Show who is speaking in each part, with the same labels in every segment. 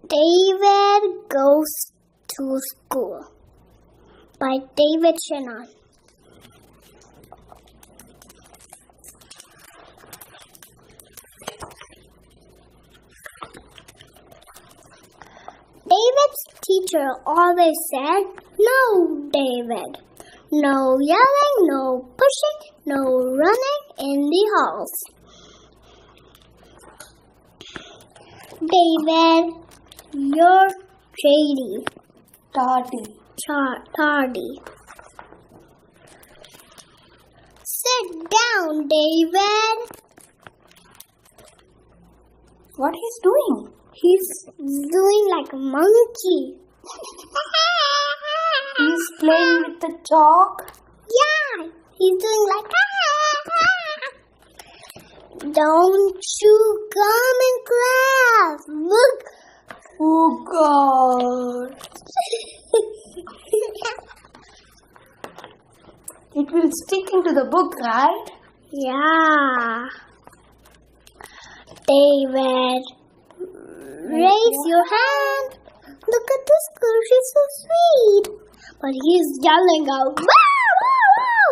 Speaker 1: David Goes to School by David Shannon. David's teacher always said, "No, David. No yelling, no pushing, no running in the halls." David, you're tardy. Sit down, David.
Speaker 2: What he's doing?
Speaker 1: He's doing like a monkey.
Speaker 2: He's playing with the chalk.
Speaker 1: Yeah, he's doing like. Don't you come in class. Look.
Speaker 2: Oh God. It will stick into the book, right?
Speaker 1: Yeah. David, raise your hand. Look at this girl, she's so sweet. But he's yelling out, "Wow, wow, wow!"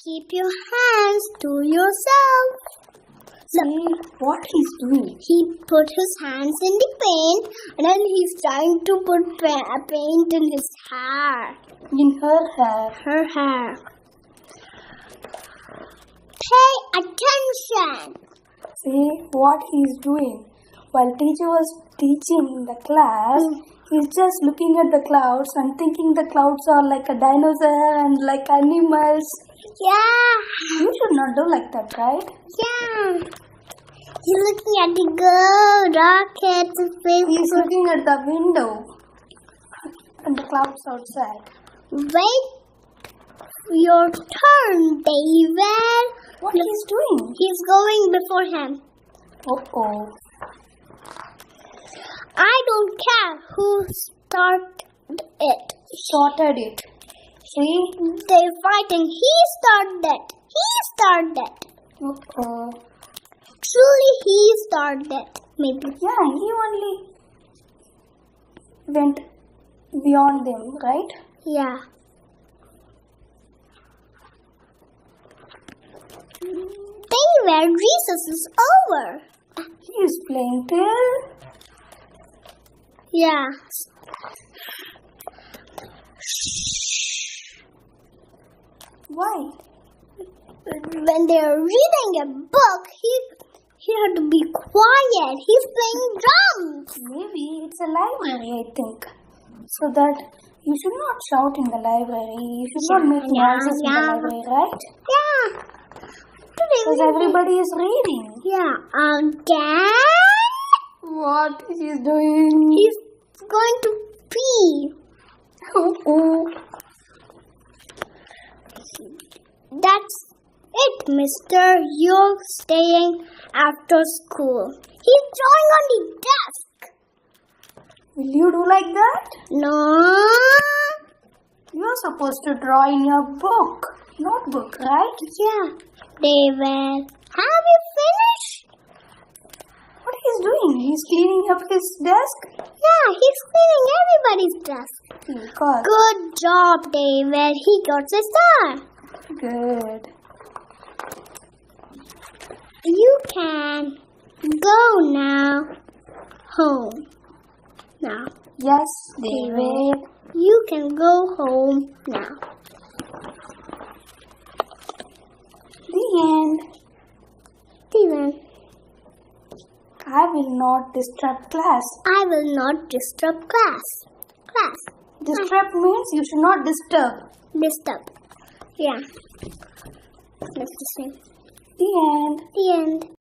Speaker 1: Keep your hands to yourself.
Speaker 2: See what he's doing.
Speaker 1: He put his hands in the paint and then he's trying to put paint in his hair.
Speaker 2: In her hair.
Speaker 1: Her hair. Pay attention.
Speaker 2: See what he's doing. While teacher was teaching the class, he's just looking at the clouds and thinking the clouds are like a dinosaur and like animals.
Speaker 1: Yeah.
Speaker 2: You should not do like that, right?
Speaker 1: Yeah. He's looking at the girl, rockets,
Speaker 2: He's looking at the window and the clouds outside.
Speaker 1: Wait your turn, David.
Speaker 2: What he's doing?
Speaker 1: He's going before him.
Speaker 2: Uh-oh.
Speaker 1: I don't care who started it.
Speaker 2: Sorted it. See?
Speaker 1: They're fighting. He started it.
Speaker 2: Uh-oh.
Speaker 1: Truly, he started it. Maybe.
Speaker 2: Yeah, he only went beyond them, right?
Speaker 1: Yeah. David, recess is over.
Speaker 2: He is playing till...
Speaker 1: Yeah.
Speaker 2: Why?
Speaker 1: When they're reading a book, he had to be quiet. He's playing drums.
Speaker 2: Maybe it's a library, I think. So that you should not shout in the library. You should not make noises in the library, right?
Speaker 1: Yeah.
Speaker 2: Because everybody is reading.
Speaker 1: Yeah. Again?
Speaker 2: What is he doing?
Speaker 1: He's going to pee.
Speaker 2: Oh.
Speaker 1: That's it, mister. You're staying after school. He's drawing on the desk.
Speaker 2: Will you do like that?
Speaker 1: No.
Speaker 2: You're supposed to draw in your notebook, right?
Speaker 1: Yeah. David, have you finished?
Speaker 2: What he's doing? He's cleaning up his desk?
Speaker 1: Yeah, he's cleaning everybody's desk.
Speaker 2: Because.
Speaker 1: Good job, David. He got a star.
Speaker 2: Good.
Speaker 1: You can go now home. Now.
Speaker 2: Yes, David.
Speaker 1: You can go home now.
Speaker 2: The end.
Speaker 1: Steven,
Speaker 2: I will not disturb class.
Speaker 1: I will not disturb class.
Speaker 2: Disturb means you should not disturb.
Speaker 1: Disturb. Yeah. That's the same.
Speaker 2: The end.
Speaker 1: The end.